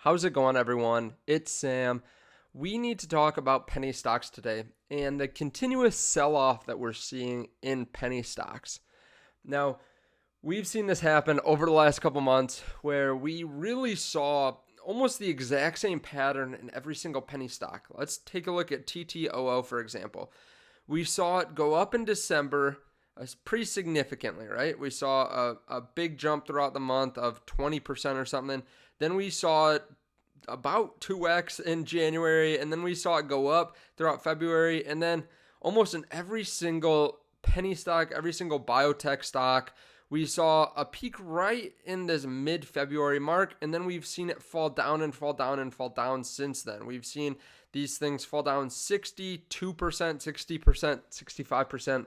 How's it going, everyone? It's Sam. We need to talk about penny stocks today and the continuous sell off that we're seeing in penny stocks. Now, we've seen this happen over the last couple months where we really saw almost the exact same pattern in every single penny stock. Let's take a look at TTOO, for example. We saw it go up in December pretty significantly, right? We saw a big jump throughout the month of 20% or something. Then we saw it about 2x in January, and then we saw it go up throughout February, and then almost in every single penny stock, every single biotech stock, we saw a peak right in this mid-February mark, and then we've seen it fall down and fall down and fall down since then. We've seen these things fall down 62%, 60%, 65%.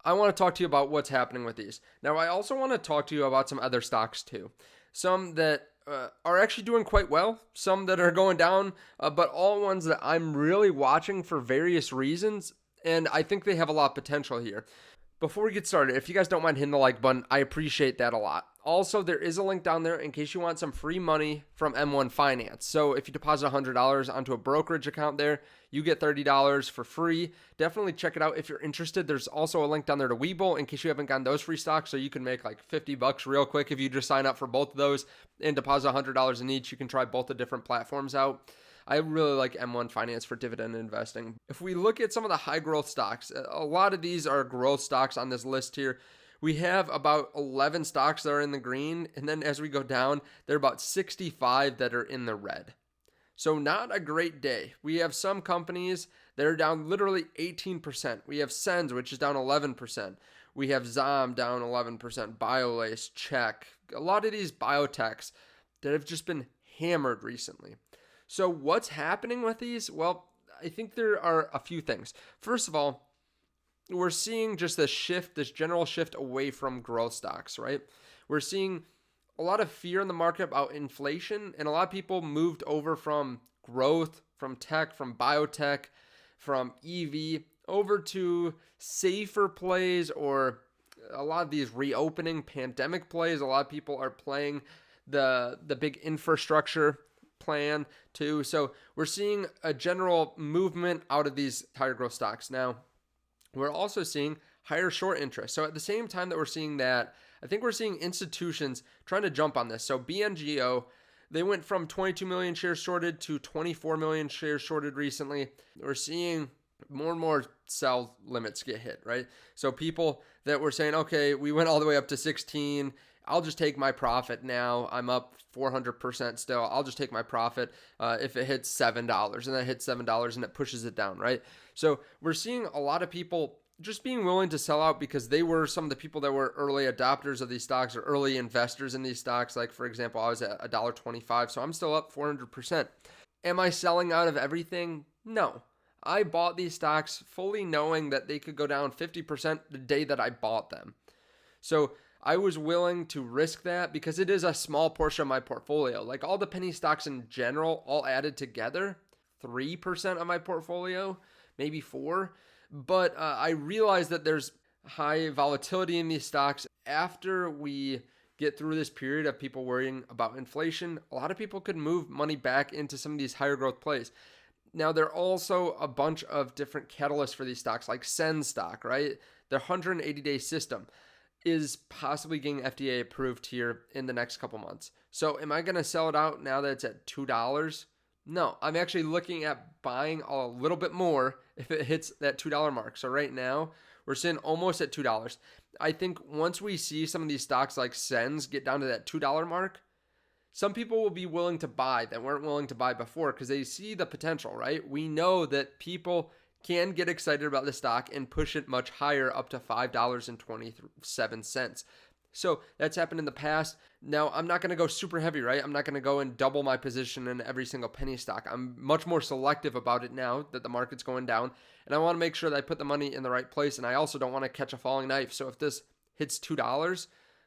I want to talk to you about what's happening with these. Now, I also want to talk to you about some other stocks too. Some that are actually doing quite well, some that are going down, but all ones that I'm really watching for various reasons, and I think they have a lot of potential here. Before we get started, if you guys don't mind hitting the like button, I appreciate that a lot. Also, there is a link down there in case you want some free money from M1 Finance. So if you deposit $100 onto a brokerage account there, you get $30 for free. Definitely check it out if you're interested. There's also a link down there to Webull in case you haven't gotten those free stocks. So you can make like $50 real quick if you just sign up for both of those and deposit $100 in each. You can try both the different platforms out. I really like M1 Finance for dividend investing. If we look at some of the high growth stocks, a lot of these are growth stocks on this list here. We have about 11 stocks that are in the green, and then as we go down, there are about 65 that are in the red. So not a great day. We have some companies that are down literally 18%. We have Sens, which is down 11%. We have Zom down 11%, BioLace, Check. A lot of these biotechs that have just been hammered recently. So what's happening with these? Well, I think there are a few things. First of all, we're seeing just this shift, this general shift away from growth stocks, right? We're seeing a lot of fear in the market about inflation, and a lot of people moved over from growth, from tech, from biotech, from EV, over to safer plays, or a lot of these reopening pandemic plays. A lot of people are playing the big infrastructure plan too. So we're seeing a general movement out of these higher growth stocks. Now, we're also seeing higher short interest. So at the same time that we're seeing that, I think we're seeing institutions trying to jump on this. So BNGO, they went from 22 million shares shorted to 24 million shares shorted recently. We're seeing more and more sell limits get hit, right? So people that were saying, okay, we went all the way up to 16, I'll just take my profit now. I'm up 400% still. I'll just take my profit if it hits $7 and that hits $7 and it pushes it down, right? So we're seeing a lot of people just being willing to sell out because they were some of the people that were early adopters of these stocks or early investors in these stocks. Like, for example, I was at $1.25, so I'm still up 400%. Am I selling out of everything? No. I bought these stocks fully knowing that they could go down 50% the day that I bought them. So I was willing to risk that because it is a small portion of my portfolio. Like all the penny stocks in general, all added together, 3% of my portfolio, maybe 4%. But I realized that there's high volatility in these stocks. After we get through this period of people worrying about inflation, a lot of people could move money back into some of these higher growth plays. Now, there are also a bunch of different catalysts for these stocks, like Sen stock, right? Their 180-day system is possibly getting FDA approved here in the next couple months. So am I going to sell it out now that it's at $2? No, I'm actually looking at buying a little bit more if it hits that $2 mark. So right now, we're sitting almost at $2. I think once we see some of these stocks like Sens get down to that $2 mark, some people will be willing to buy that weren't willing to buy before because they see the potential, right? We know that people can get excited about the stock and push it much higher up to $5.27. So that's happened in the past. Now, I'm not going to go super heavy, right? I'm not going to go and double my position in every single penny stock. I'm much more selective about it now that the market's going down. And I want to make sure that I put the money in the right place. And I also don't want to catch a falling knife. So if this hits $2,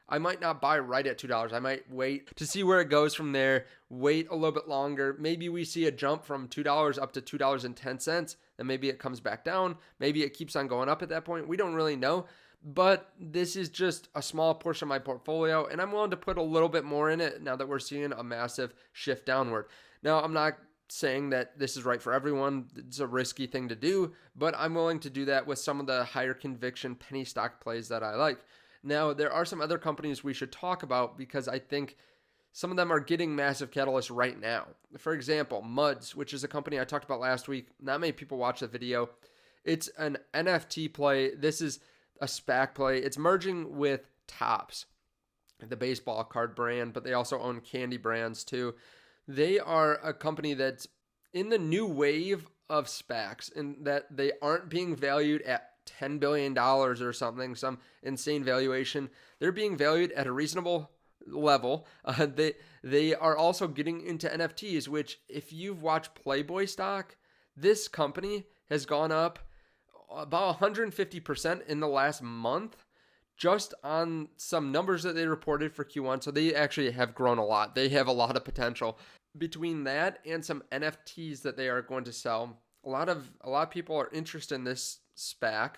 I might not buy right at $2. I might wait to see where it goes from there, wait a little bit longer. Maybe we see a jump from $2 up to $2.10. Then maybe it comes back down. Maybe it keeps on going up at that point. We don't really know. but this is just a small portion of my portfolio, and I'm willing to put a little bit more in it now that we're seeing a massive shift downward. Now, I'm not saying that this is right for everyone. It's a risky thing to do, but I'm willing to do that with some of the higher conviction penny stock plays that I like. Now, there are some other companies we should talk about because I think some of them are getting massive catalysts right now. For example, Muds, which is a company I talked about last week. Not many people watch the video. It's an NFT play. This is a SPAC play. It's merging with Topps, the baseball card brand, but they also own candy brands too. They are a company that's in the new wave of SPACs in that they aren't being valued at $10 billion or something, some insane valuation. They're being valued at a reasonable level. They are also getting into NFTs, which if you've watched Playboy stock, this company has gone up about 150% in the last month just on some numbers that they reported for Q1. So they actually have grown a lot. They have a lot of potential. Between that and some NFTs that they are going to sell, a lot of people are interested in this SPAC.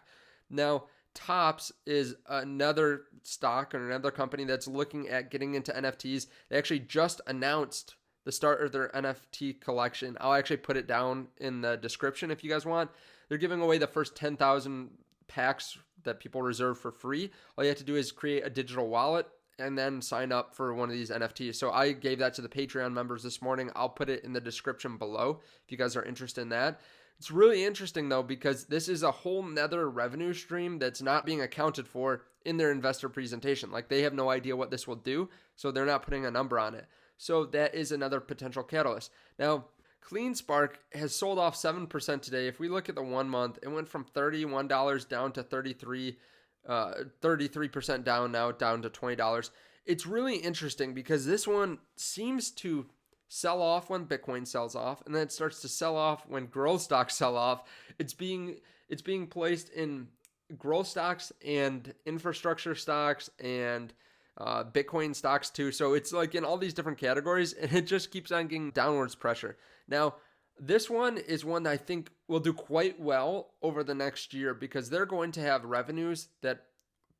Now, Topps is another stock or another company that's looking at getting into NFTs. They actually just announced the start of their NFT collection. I'll actually put it down in the description if you guys want. They're giving away the first 10,000 packs that people reserve for free. All you have to do is create a digital wallet and then sign up for one of these NFTs. So I gave that to the Patreon members this morning. I'll put it in the description below if you guys are interested in that. It's really interesting though, because this is a whole nother revenue stream that's not being accounted for in their investor presentation. Like they have no idea what this will do, so they're not putting a number on it. So that is another potential catalyst. Now, CleanSpark has sold off 7% today. If we look at the 1 month, it went from $31 down to 33% down now, down to $20. It's really interesting because this one seems to sell off when Bitcoin sells off, and then it starts to sell off when growth stocks sell off. It's being placed in growth stocks and infrastructure stocks and Bitcoin stocks too. So it's like in all these different categories, and it just keeps on getting downwards pressure. Now, this one is one that I think will do quite well over the next year because they're going to have revenues that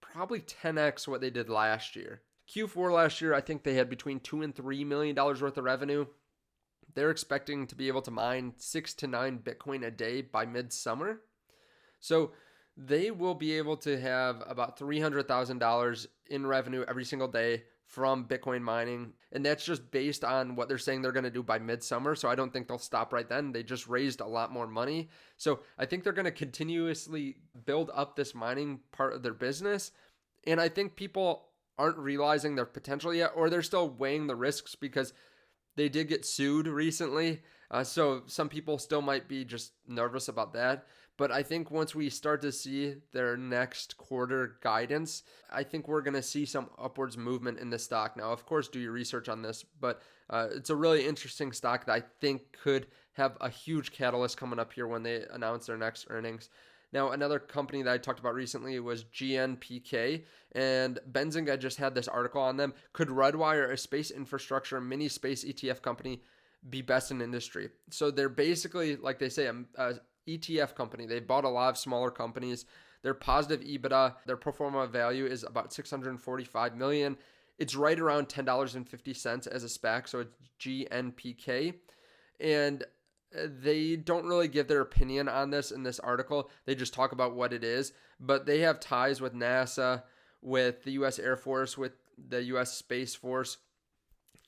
probably 10x what they did last year. Q4 last year, I think they had between $2 and $3 million worth of revenue. They're expecting to be able to mine 6 to 9 Bitcoin a day by midsummer. So they will be able to have about $300,000 in revenue every single day from Bitcoin mining. And that's just based on what they're saying they're going to do by midsummer. So I don't think they'll stop right then. They just raised a lot more money. So I think they're going to continuously build up this mining part of their business. And I think people aren't realizing their potential yet, or they're still weighing the risks because they did get sued recently. So some people still might be just nervous about that. But I think once we start to see their next quarter guidance, I think we're going to see some upwards movement in the stock. Now, of course, do your research on this, but it's a really interesting stock that I think could have a huge catalyst coming up here when they announce their next earnings. Now, another company that I talked about recently was GNPK, and Benzinga just had this article on them. Could Redwire, a space infrastructure mini space ETF company, be best in industry? So they're basically, like they say, a ETF company. They bought a lot of smaller companies. Their positive EBITDA, their pro forma value is about $645 million. It's right around $10.50 as a SPAC, so it's GNPK. And they don't really give their opinion on this in this article. They just talk about what it is. But they have ties with NASA, with the U.S. Air Force, with the U.S. Space Force.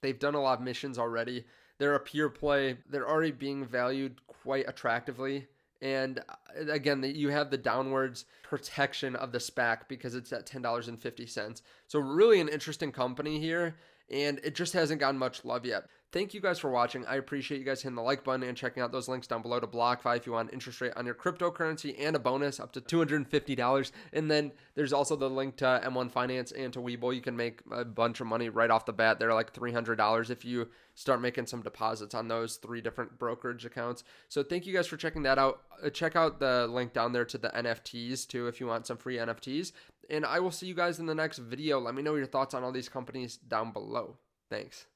They've done a lot of missions already. They're a pure play. They're already being valued quite attractively. And again, you have the downwards protection of the SPAC because it's at $10.50. So really an interesting company here, and it just hasn't gotten much love yet. Thank you guys for watching. I appreciate you guys hitting the like button and checking out those links down below to BlockFi if you want an interest rate on your cryptocurrency and a bonus up to $250. And then there's also the link to M1 Finance and to Webull. You can make a bunch of money right off the bat. They're like $300 if you start making some deposits on those 3 different brokerage accounts. So thank you guys for checking that out. Check out the link down there to the NFTs too if you want some free NFTs. And I will see you guys in the next video. Let me know your thoughts on all these companies down below. Thanks.